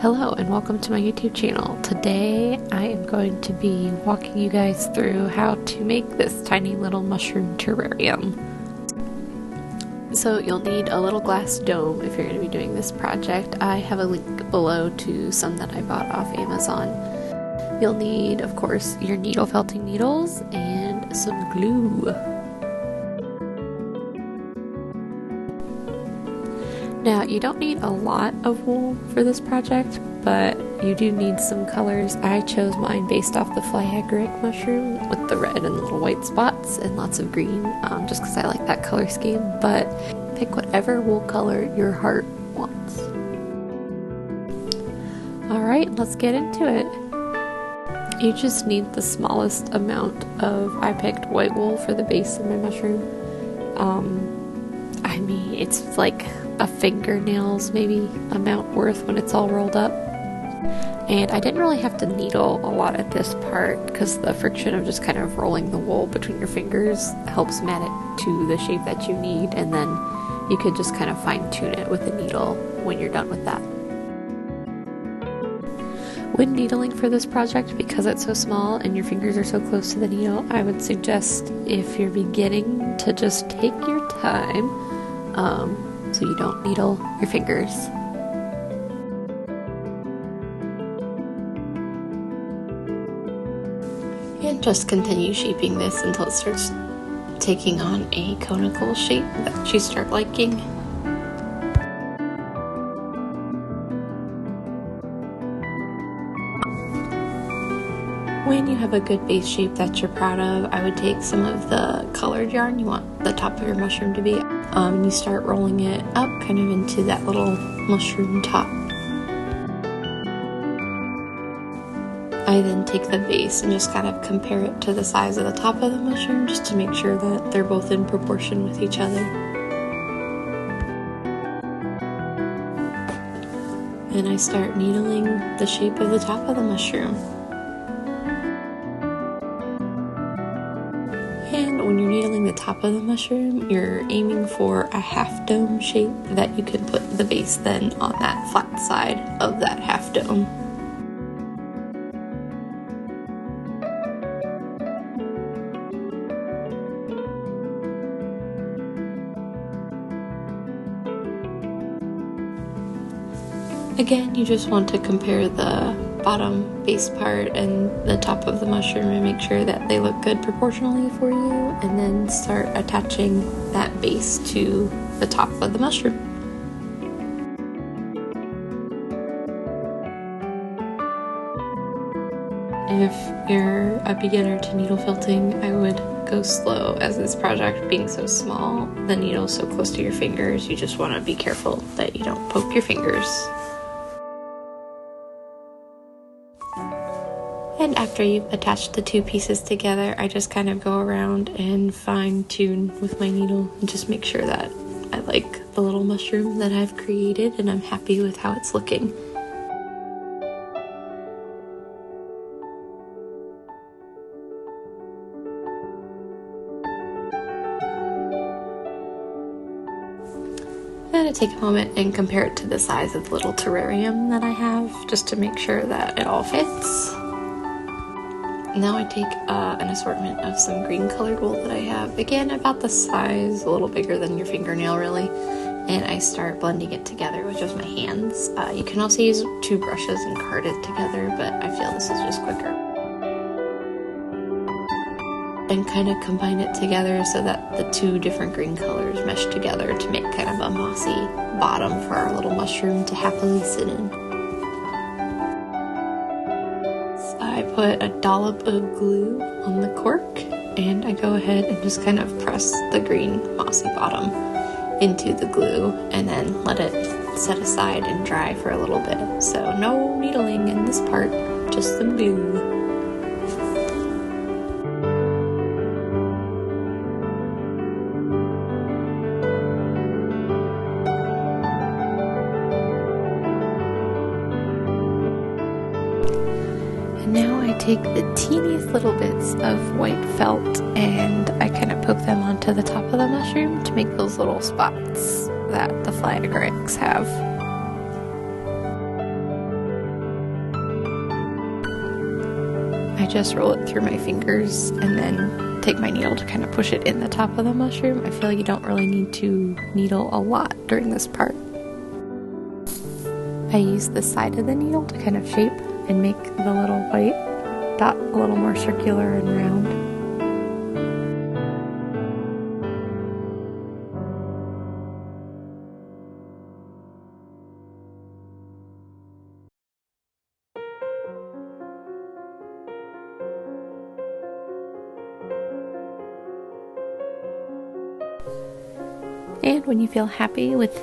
Hello and welcome to my YouTube channel. Today I am going to be walking you guys through how to make this tiny little mushroom terrarium. So you'll need a little glass dome if you're going to be doing this project. I have a link below to some that I bought off Amazon. You'll need, of course, your needle felting needles and some glue. Now, you don't need a lot of wool for this project, but you do need some colors. I chose mine based off the phylagric mushroom with the red and the little white spots and lots of green, just because I like that color scheme, but pick whatever wool color your heart wants. Alright, let's get into it. You just need the smallest amount of, I picked white wool for the base of my mushroom. I mean, it's like a fingernail's maybe amount worth when it's all rolled up. And I didn't really have to needle a lot at this part because the friction of just kind of rolling the wool between your fingers helps mat it to the shape that you need, and then you could just kind of fine tune it with a needle when you're done with that. When needling for this project, because it's so small and your fingers are so close to the needle, I would suggest, if you're beginning, to just take your time so you don't needle your fingers. And just continue shaping this until it starts taking on a conical shape that you start liking. When you have a good base shape that you're proud of, I would take some of the colored yarn you want the top of your mushroom to be, and you start rolling it up kind of into that little mushroom top. I then take the base and just kind of compare it to the size of the top of the mushroom just to make sure that they're both in proportion with each other. And I start needling the shape of the top of the mushroom. And when you're needling the top of the mushroom, you're aiming for a half dome shape that you can put the base then on that flat side of that half dome. Again, you just want to compare the bottom base part and the top of the mushroom and make sure that they look good proportionally for you, and then start attaching that base to the top of the mushroom. If you're a beginner to needle felting, I would go slow, as this project being so small, the needle's so close to your fingers, you just want to be careful that you don't poke your fingers. And after you've attached the two pieces together, I just kind of go around and fine tune with my needle and just make sure that I like the little mushroom that I've created and I'm happy with how it's looking. I'm going to take a moment and compare it to the size of the little terrarium that I have, just to make sure that it all fits. Now I take an assortment of some green colored wool that I have, again about the size, a little bigger than your fingernail really, and I start blending it together with just my hands. You can also use two brushes and card it together, but I feel this is just quicker. And kind of combine it together so that the two different green colors mesh together to make kind of a mossy bottom for our little mushroom to happily sit in. I put a dollop of glue on the cork, and I go ahead and just kind of press the green mossy bottom into the glue and then let it set aside and dry for a little bit. So no needling in this part, just some glue. Now I take the teeniest little bits of white felt and I kind of poke them onto the top of the mushroom to make those little spots that the phylagrics have. I just roll it through my fingers and then take my needle to kind of push it in the top of the mushroom. I feel like you don't really need to needle a lot during this part. I use the side of the needle to kind of shape and make the little white dot a little more circular and round. And when you feel happy with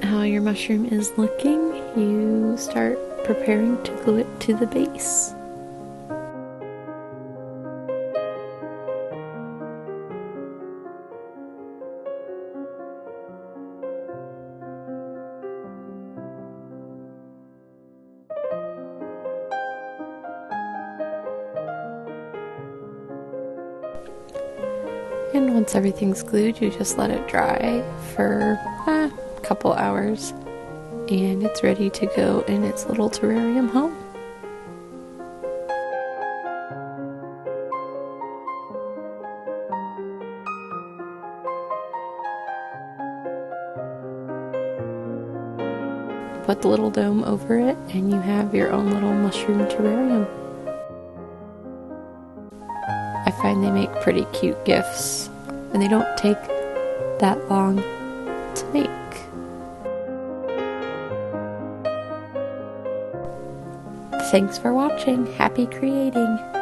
how your mushroom is looking, you start preparing to glue it to the base. And once everything's glued, you just let it dry for a couple hours, and it's ready to go in its little terrarium home. Put the little dome over it, and you have your own little mushroom terrarium. I find they make pretty cute gifts, and they don't take that long to make. Thanks for watching. Happy creating!